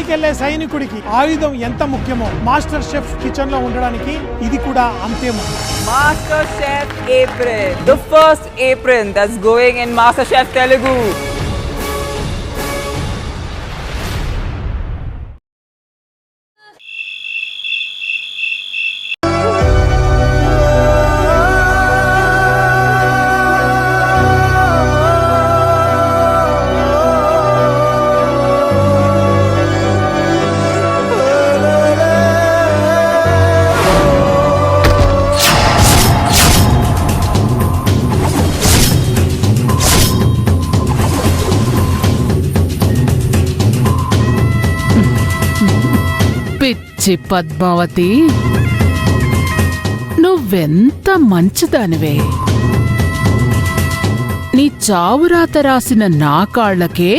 యుద్ధానికి వెళ్లే సైనికుడికి ఆయుధం ఎంత ముఖ్యమో మాస్టర్ షెఫ్ కిచెన్ లో ఉండడానికి ఇది కూడా అంతే ముఖ్యం. Master Chef Apron, the first apron that's going in Master Chef Telugu. పిచ్చి పద్మావతి, నువ్వెంత మంచిదానివే. నీ చావురాత రాసిన నా కాళ్లకే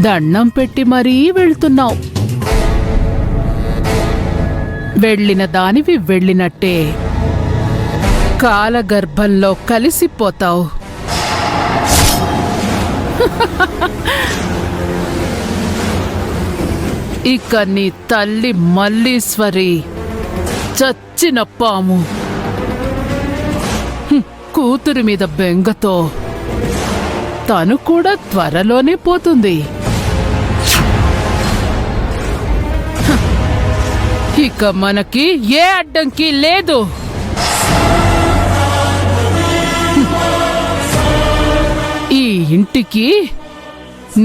దండం పెట్టి మరీ వెళ్తున్నావు. వెళ్ళిన దానివి వెళ్ళినట్టే కాలగర్భంలో కలిసిపోతావు. ఇక నీ తల్లి మల్లీశ్వరి చచ్చిన పాము. కూతురి మీద బెంగతో తను కూడా త్వరలోనే పోతుంది. ఇక మనకి ఏ అడ్డంకి లేదు. ఈ ఇంటికి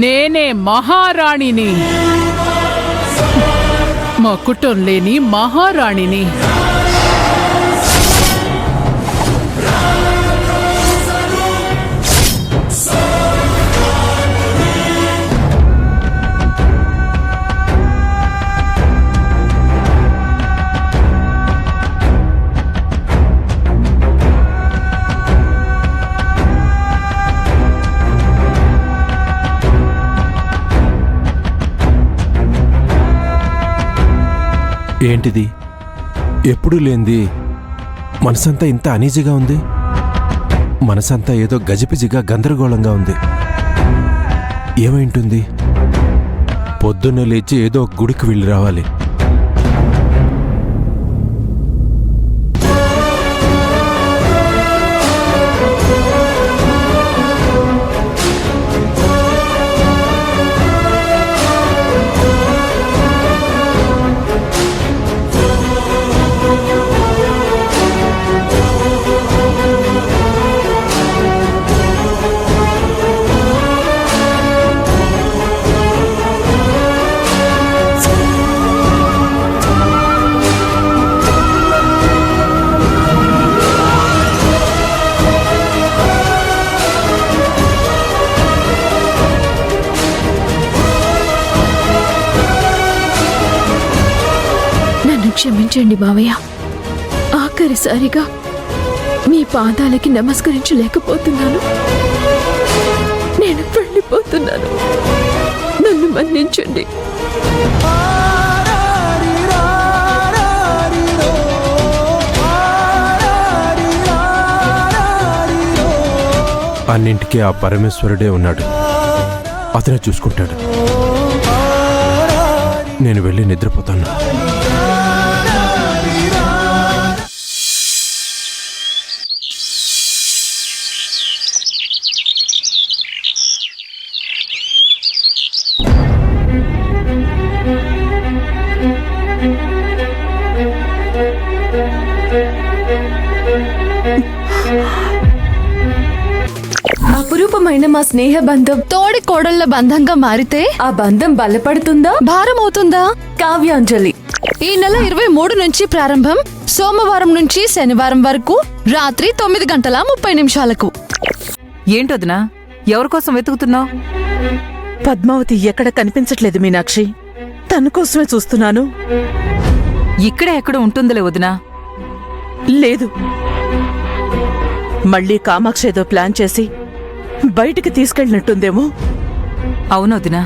నేనే మహారాణిని, మకుటం లేని మహారాణిని. ఏంటిది? ఎప్పుడూ లేంది మనసంతా ఇంత అనీజీగా ఉంది. మనసంతా ఏదో గజిపిజిగా గందరగోళంగా ఉంది. ఏమైంటుంది? పొద్దున్నే లేచి ఏదో గుడికి వెళ్ళి రావాలి. క్షమించండి మావయ్య, ఆఖరిసారిగా మీ పాదాలకి నమస్కరించలేకపోతున్నాను. నేను వెళ్ళిపోతున్నాను, నన్ను మన్నించండి. అన్నింటికీ ఆ పరమేశ్వరుడే ఉన్నాడు. అతనే చూసుకుంటాడు. నేను వెళ్ళి నిద్రపోతాను. అపురూపమైన మా స్నేహ బంధం తోడి కోడళ్ల బంధంగా మారితే ఆ బంధం బలపడుతుందా, భారం అవుతుందా? కావ్యాంజలి, ఈ నెల 23 నుంచి ప్రారంభం. సోమవారం నుంచి శనివారం వరకు రాత్రి 9:30 ఏంటొదినా, ఎవరికోసం వెతుకుతున్నావు? పద్మావతి ఎక్కడ కనిపించట్లేదు మీనాక్షి. తన కోసమే చూస్తున్నాను. ఇక్కడే ఎక్కడ ఉంటుందిలే వదినా. లేదు, మళ్ళీ కామాక్షి ఏదో ప్లాన్ చేసి బయటికి తీసుకెళ్ళినట్టుందేమో. అవునొదినా,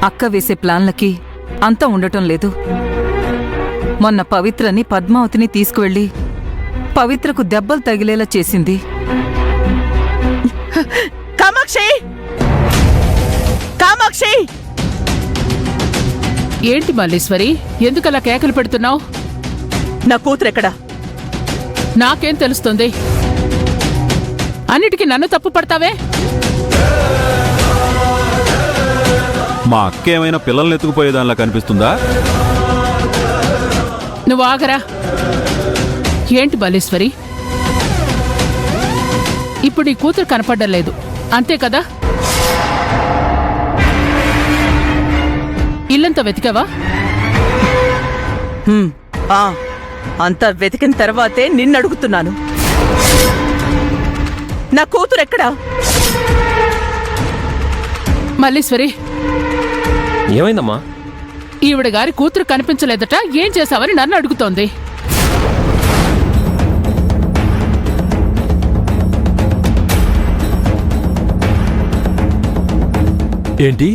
అక్క వేసే ప్లాన్లకి అంతా ఉండటం లేదు. మొన్న పవిత్రని పద్మావతిని తీసుకువెళ్ళి పవిత్రకు దెబ్బలు తగిలేలా చేసింది. కామాక్షి, కామాక్షి, ఏంటి మల్లీశ్వరి, ఎందుకలా కేకలు పెడుతున్నావు? నా కూతురెక్కడా? నాకేం తెలుస్తుంది? అన్నిటికీ నన్ను తప్పు పడతావే? మా అక్క ఏమైనా పిల్లల్ని ఎత్తుకుపోయేదానిలా కనిపిస్తుందా? నువ్వు ఆగరా. ఏంటి మల్లీశ్వరి, ఇప్పుడు నీ కూతురు కనపడ్డం లేదు అంతే కదా? ఇల్లంతా వెతికావా? అంతా వెతికిన తర్వాతే నిన్నడుగుతున్నాను. నా కూతురెక్కడా? మల్లీశ్వరి, ఏమైందమ్మా? ఈవిడ గారి కూతురు కనిపించలేదట, ఏం చేశావని నన్ను అడుగుతోంది. ఏంటి,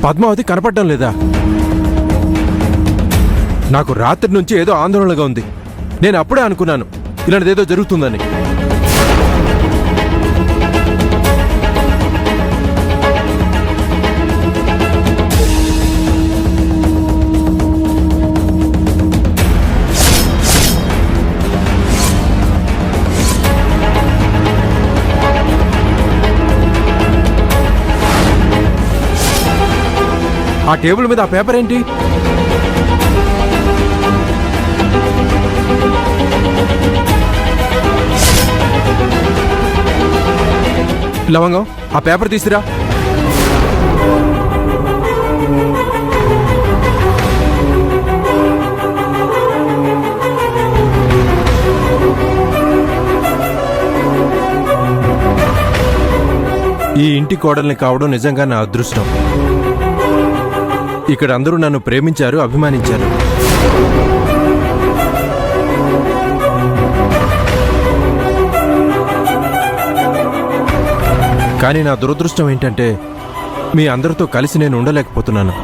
పద్మావతి కనపడడం లేదా? నాకు రాత్రి నుంచి ఏదో ఆందోళనగా ఉంది. నేను అప్పుడే అనుకున్నాను ఇలాంటిదేదో జరుగుతుందని. ఆ టేబుల్ మీద ఆ పేపర్ ఏంటి? లవంగం, ఆ పేపర్ తీసిరా. ఈ ఇంటి కోడల్ని కావడం నిజంగా నా అదృష్టం. ఇక్కడ అందరూ నన్ను ప్రేమించారు, అభిమానించారు. కానీ నా దురదృష్టం ఏంటంటే మీ అందరితో కలిసి నేను ఉండలేకపోతున్నాను.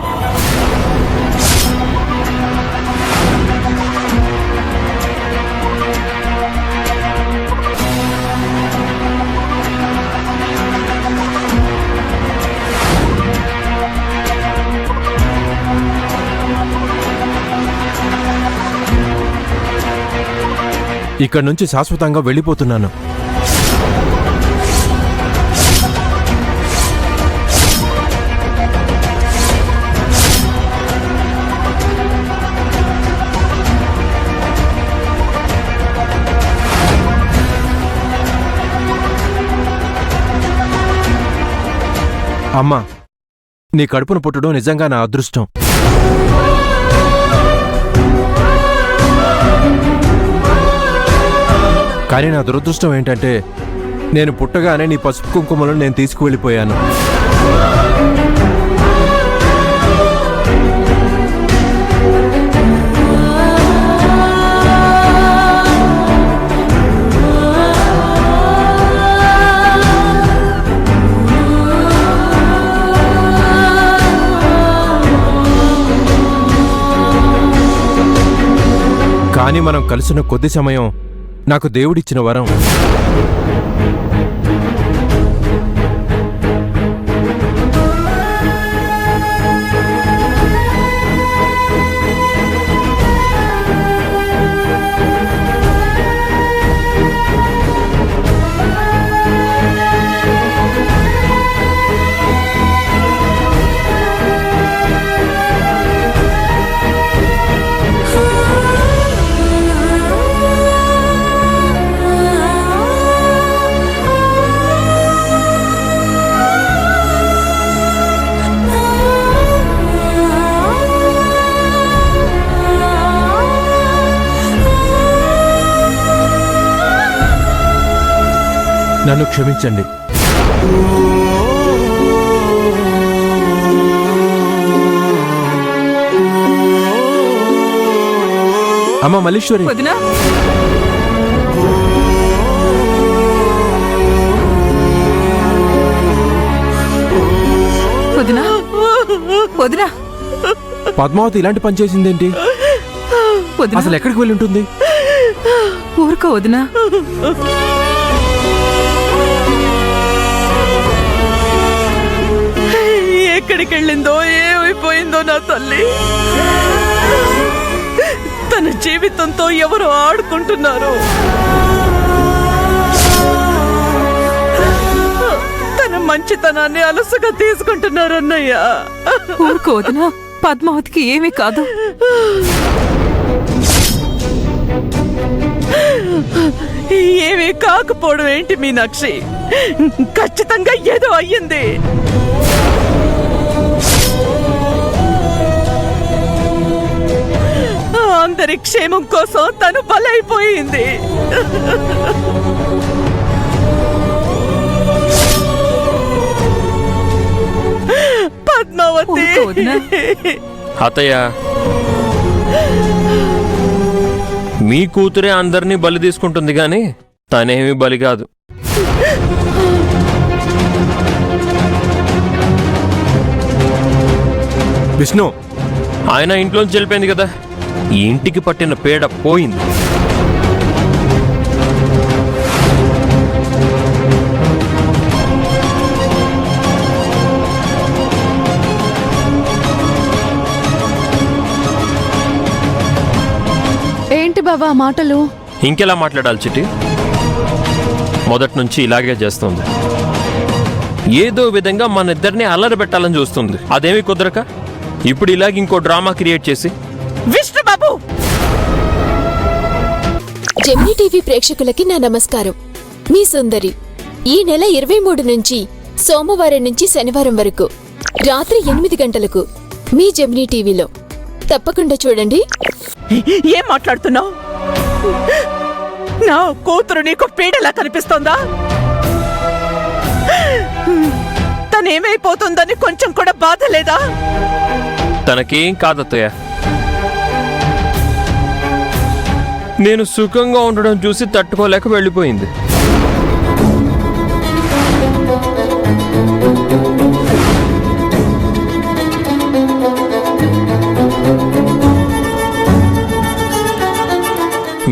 ఇక్కడి నుంచి శాశ్వతంగా వెళ్ళిపోతున్నాను. అమ్మా, నీ కడుపును పుట్టడం నిజంగా నా అదృష్టం. కానీ నా దురదృష్టం ఏంటంటే నేను పుట్టగానే నీ పసుపు కుంకుమలను నేను తీసుకువెళ్ళిపోయాను. కానీ మనం కలిసిన కొద్ది సమయం నాకు దేవుడిచ్చిన వరం. నన్ను క్షమించండి. అమ్మ మల్లీశ్వరి, వదినా, వదినా, వదినా, పద్మావతి ఇలాంటి పని చేసిందేంటి? వదినా, అసలు ఎక్కడికి వెళ్ళి ఉంటుంది? ఊరుకో వదినా. ఎక్కడికెళ్ళిందో, ఏమైపోయిందో జరిగిందో నా తల్లి. తన జీవితంతో ఎవరు ఆడుకుంటున్నారు. తన మంచితనాన్ని అలసుగా తీసుకుంటున్నారు అన్నయ్య. ఊరుకో వదినా, పద్మావతికి ఏమీ కాదు. ఏమీ కాకపోవడం ఏంటి మీనాక్షి? ఖచ్చితంగా ఏదో అయ్యింది. అందరి క్షేమం కోసం తను బలైపోయింది. పద్మావతి. ఊరుకో వదినా. అత్తయ్య, మీ కూతురే అందరినీ బలి తీసుకుంటుంది గాని తనేమీ బలి కాదు. విష్ణు, ఆయన ఇంట్లోంచి వెళ్ళిపోయింది కదా, ఈ ఇంటికి పట్టిన పీడ పోయింది. ఏంటి బావా మాటలు? ఇంకెలా మాట్లాడాలి చిట్టి? మొదటి నుంచి ఇలాగే చేస్తుంది. ఏదో విధంగా మన ఇద్దరిని అల్లరి పెట్టాలని చూస్తుంది. అదేమీ కుదరక ఇప్పుడు ఇలాగ ఇంకో డ్రామా క్రియేట్ చేసి. విష్ణుబాబు, జెమినీ టీవీ ప్రేక్షకులకి నా నమస్కారం. మీ సుందరి ఈ నెల 23 నుంచి సోమవారం నుంచి శనివారం వరకు రాత్రి 8 గంటలకు మీ జెమినీ టీవీలో తప్పకుండా చూడండి. ఏం మాట్లాడుతున్నావు? నా కూతురు నీకు పీడలా కనిపిస్తోందా? తనేమైపోతుందని కొంచెం కూడా బాధ లేదా? తనకేం కాదత్తయ్య. నేను సుఖంగా ఉండడం చూసి తట్టుకోలేక వెళ్ళిపోయింది.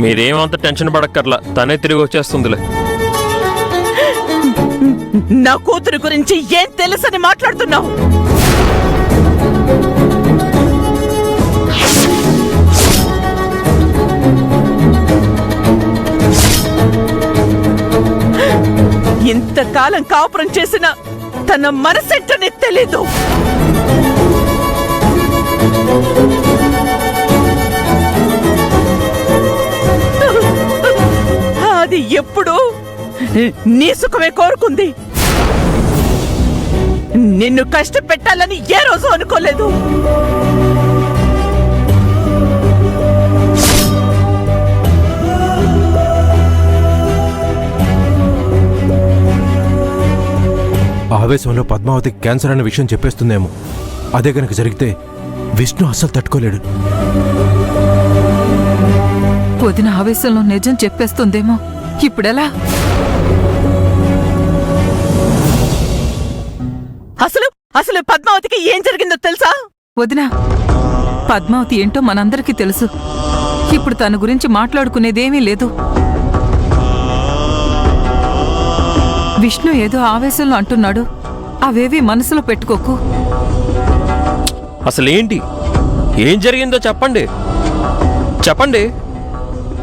మీరేమంత టెన్షన్ పడక్కర్లా, తనే తిరిగి వచ్చేస్తుందిలే. నా కూతురు గురించి ఏం తెలుసని మాట్లాడుతున్నావు? ఇంతకాలం కాపురం చేసిన తన మనసెంటనే తెలీదు. అది ఎప్పుడు నీ సుఖమే కోరుకుంది. నిన్ను కష్టపెట్టాలని ఏ రోజు అనుకోలేదు. ఆవేశంలో పద్మావతికి క్యాన్సర్ అనే విషయం చెప్పేస్తుందేమో. అదే కనుక జరిగితే విష్ణు అస్సలు తట్టుకోలేడు. వదిన ఆవేశంలో నిజం చెప్పేస్తుందేమో. ఇప్పుడెలా? అసలు పద్మావతికి ఏం జరిగిందో తెలుసా? వదినా, పద్మావతి ఏంటో మనందరికీ తెలుసు. ఇప్పుడు తన గురించి మాట్లాడుకునేదేమీ లేదు. విష్ణు ఏదో ఆవేశంలో అంటున్నాడు. అవేవి మనసులో పెట్టుకోకు. అసలేంటి, ఏం జరిగిందో చెప్పండి. చెప్పండి.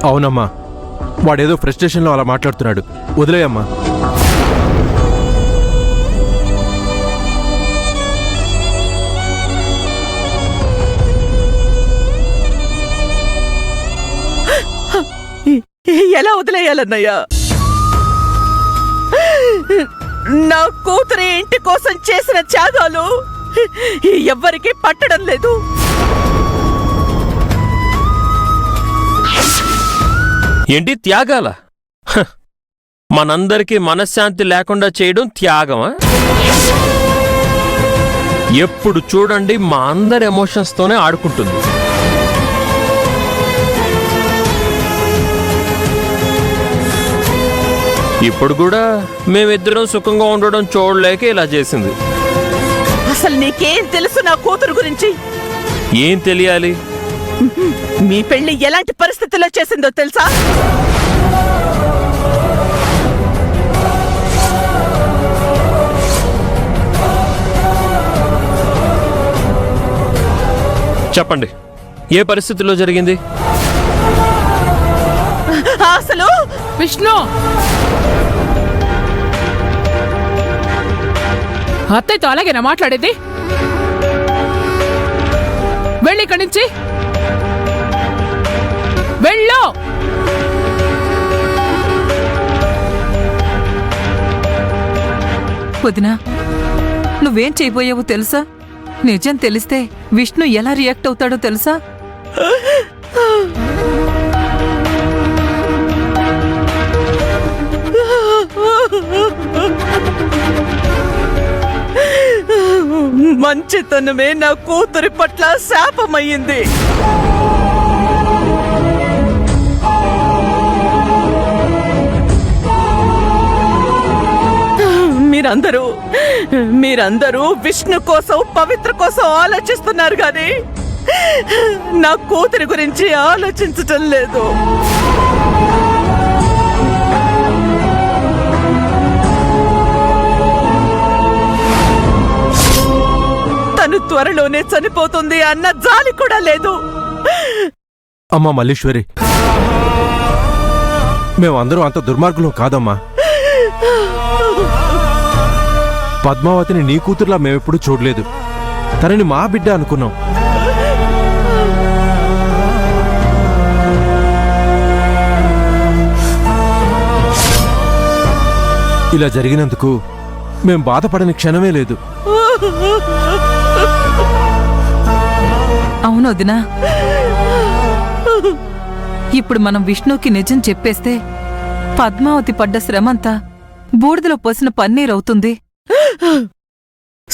అవునమ్మా, వాడేదో ఫ్రస్ట్రేషన్లో అలా మాట్లాడుతున్నాడు. వదిలేయమ్మా. ఎలా వదిలేయాలన్నయ్యా? నా కూతురి ఇంటి కోసం చేసిన త్యాగాలు ఎవ్వరికీ పట్టడం లేదు. ఏంటి త్యాగాల? మనందరికీ మనశ్శాంతి లేకుండా చేయడం త్యాగమా? ఎప్పుడు చూడండి మా అందరి ఎమోషన్స్తోనే ఆడుకుంటుంది. ఇప్పుడు కూడా మేమిద్దరం సుఖంగా ఉండడం చూడలేక ఇలా చేసింది. అసలు నీకేం తెలుసు నా కూతురు గురించి? ఏం తెలియాలి? మీ పెళ్లి ఎలాంటి పరిస్థితుల్లో చేసిందో తెలుసా? చెప్పండి, ఏ పరిస్థితిలో జరిగింది? అసలు విష్ణు, అత్తయ్యతో అలాగేనా మాట్లాడేది? వెళ్ళి ఇక్కడి నుంచి వెళ్ళు. వదినా, నువ్వేం చేయబోయావో తెలుసా? నిజం తెలిస్తే విష్ణు ఎలా రియాక్ట్ అవుతాడో తెలుసా? మంచితనమే నా కూతురి పట్ల శాపమయ్యింది. మీరందరూ విష్ణు కోసం, పవిత్ర కోసం ఆలోచిస్తున్నారు గాని నా కూతురి గురించి ఆలోచించటం లేదు. తను త్వరలోనే చనిపోతుంది అన్న జాలి కూడా లేదు. అమ్మా మల్లీశ్వరి, మేమందరం అంత దుర్మార్గులం కాదమ్మా. పద్మావతిని నీ కూతురులా మేమెప్పుడు చూడలేదు. తనని మా బిడ్డ అనుకున్నాం. ఇలా జరిగినందుకు మేం బాధపడని క్షణమే లేదు. అవును వదినా, ఇప్పుడు మనం విష్ణుకి నిజం చెప్పేస్తే పద్మావతి పడ్డ శ్రమంతా బూడిదలో పోసిన పన్నీరవుతుంది.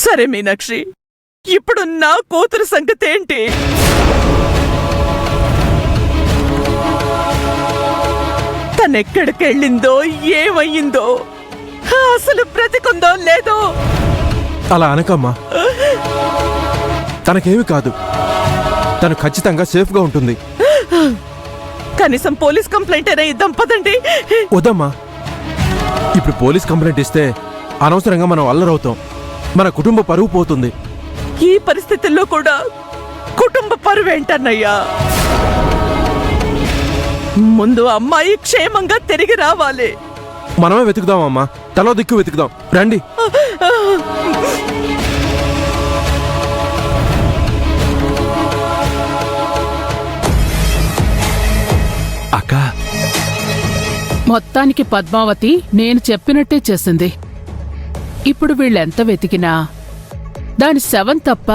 సరే మీనాక్షి, ఇప్పుడు నా కూతురు సంగతి ఏంటి? తనెక్కడికెళ్ళిందో, ఏమయ్యిందో, అసలు బ్రతికుందో లేదో. అలా అనకమ్మా, తనకేమి కాదు. తను ఖచ్చితంగా సేఫ్గా ఉంటుంది. కనీసం పోలీస్ కంప్లైంట్ అయినా ఇద్దాం పదండి. వద్దమ్మా, ఇప్పుడు పోలీస్ కంప్లైంట్ ఇస్తే అనవసరంగా మనం అల్లరవుతాం. మన కుటుంబ పరువు పోతుంది. ఈ పరిస్థితుల్లో కూడా కుటుంబ పరువేంటన్నయ్యా? ముందు అమ్మాయి క్షేమంగా తిరిగి రావాలి. మనమే వెతుకుదామమ్మా, తలో దిక్కు వెతుకుదాం. రండి. అక్క, మొత్తానికి పద్మావతి నేను చెప్పినట్టే చేసింది. ఇప్పుడు వీళ్ళెంత వెతికినా దాని శవం తప్ప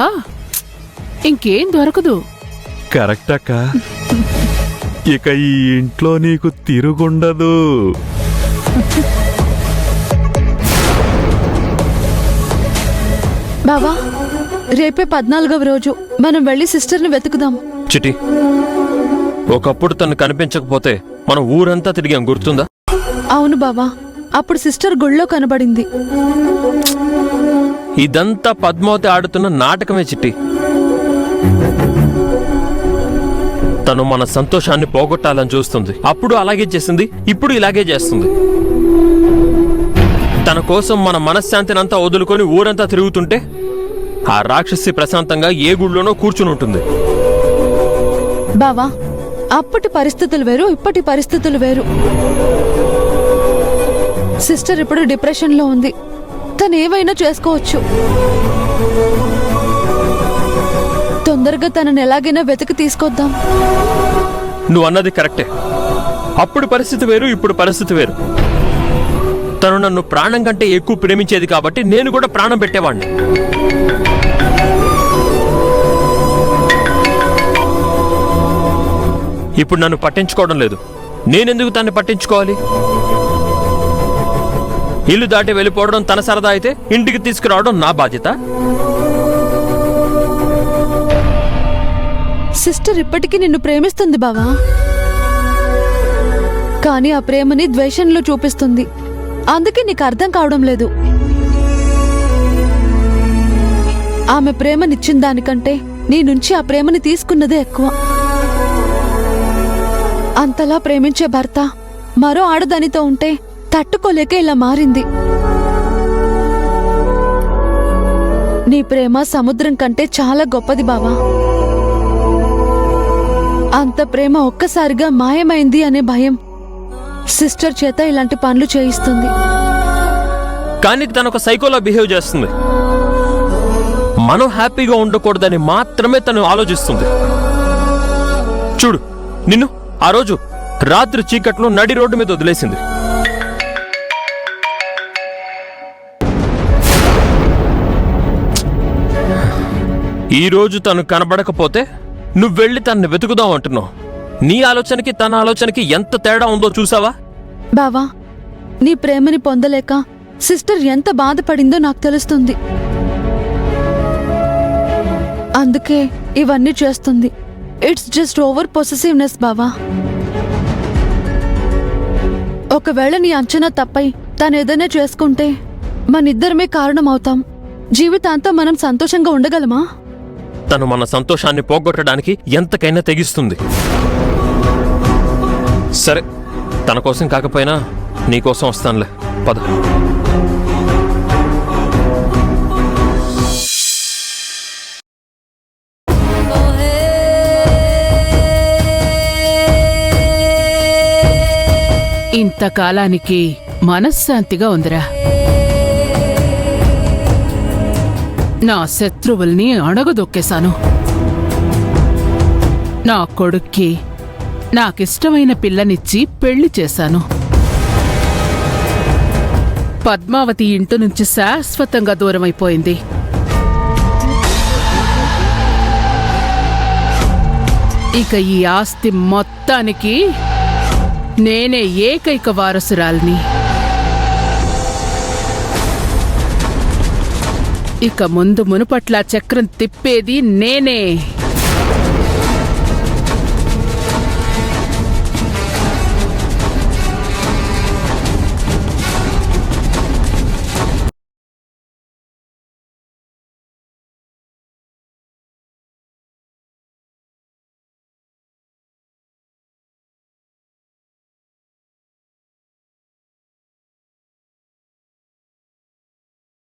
ఇంకేం దొరకదు. కరెక్ట్ అక్క. ఇక ఈ ఇంట్లో నీకు తిరుగుండదు. బావా, రేపే 14వ రోజు. మనం వెళ్ళి సిస్టర్ని వెతుకుదాం. చిటి, ఒకప్పుడు తను కనిపించకపోతే మనం ఊరంతా తిరిగాం, గుర్తుందా? అవును బావా, అప్పుడు సిస్టర్ గుళ్ళో కనబడింది. ఇదంతా పద్మావతి ఆడుతున్న నాటకమే చిట్టి. తను మన సంతోషాన్ని పోగొట్టాలని చూస్తుంది. అప్పుడు అలాగే చేసింది, ఇప్పుడు ఇలాగే చేస్తుంది. తన కోసం మన మనశ్శాంతినంతా వదులుకొని ఊరంతా తిరుగుతుంటే ఆ రాక్షసి ప్రశాంతంగా ఏ గుళ్ళోనో కూర్చుని ఉంటుంది. బావా, అప్పటి పరిస్థితులు వేరు, ఇప్పటి పరిస్థితులు వేరు. సిస్టర్ ఇప్పుడు డిప్రెషన్లో ఉంది. తను ఏమైనా చేసుకోవచ్చు. తొందరగా తనని ఎలాగైనా వెతికి తీసుకొద్దాం. నువ్వు అన్నది కరెక్టే. అప్పుడు పరిస్థితి వేరు, ఇప్పుడు పరిస్థితి వేరు. తను నన్ను ప్రాణం కంటే ఎక్కువ ప్రేమించేది కాబట్టి నేను కూడా ప్రాణం పెట్టేవాణ్ణి. ఇప్పుడు నన్ను పట్టించుకోవడం లేదు. నేనెందుకు తన్ని పట్టించుకోవాలి? ఇల్లు దాటి వెళ్ళిపోవడం తన సరదా అయితే ఇంటికి తీసుకురావడం నా బాధ్యత. సిస్టర్ ఇప్పటికీ నిన్ను ప్రేమిస్తుంది బావా, కానీ ఆ ప్రేమని ద్వేషంలో చూపిస్తుంది. అందుకే నీకు అర్థం కావడం లేదు. ఆమె ప్రేమనిచ్చిన దానికంటే నీ నుంచి ఆ ప్రేమని తీసుకున్నదే ఎక్కువ. అంతలా ప్రేమించే భర్త మరో ఆడదానితో ఉంటే తట్టుకోలేక ఇలా మారింది. నీ ప్రేమ సముద్రం కంటే చాలా గొప్పది బావా. అంత ప్రేమ ఒక్కసారిగా మాయమైంది అనే భయం సిస్టర్ చేత ఇలాంటి పనులు చేయిస్తుంది. కానీ తను ఒక సైకోలా బిహేవ్ చేస్తుంది. మనం హ్యాపీగా ఉండకూడదని మాత్రమే తను ఆలోచిస్తుంది. చూడు, నిన్ను ఆ రోజు రాత్రి చీకట్లో నడి రోడ్డు మీద వదిలేసింది. ఈ రోజు తను కనబడకపోతే నువ్వెళ్ళి తనని వెతుకుదాం అంటున్నావు. నీ ఆలోచనకి తన ఆలోచనకి ఎంత తేడా ఉందో చూసావా? బావా, నీ ప్రేమని పొందలేక సిస్టర్ ఎంత బాధపడిందో నాకు తెలుస్తుంది. అందుకే ఇవన్నీ చేస్తుంది. ఇట్స్ జస్ట్ ఓవర్ పొసెసివ్నెస్ బావా. ఒకవేళ నీ అంచనా తప్పై తను ఏదైనా చేసుకుంటే మనిద్దరమే కారణమవుతాం. జీవితాంతం మనం సంతోషంగా ఉండగలమా? తను మన సంతోషాన్ని పోగొట్టడానికి ఎంతకైనా తెగిస్తుంది. సరే, తన కోసం కాకపోయినా నీకోసం వస్తానులే, పద. ఇంతకాలానికి మనశ్శాంతిగా ఉందిరా. నా శత్రువుల్ని అణగదొక్కేశాను. నా కొడుక్కి నాకిష్టమైన పిల్లనిచ్చి పెళ్లి చేశాను. పద్మావతి ఇంటి నుంచి శాశ్వతంగా దూరమైపోయింది. ఇక ఈ ఆస్తి మొత్తానికి నేనే ఏకైక వారసురాల్ని. ఇక ముందు మునుపట్ల చక్రం తిప్పేది నేనే.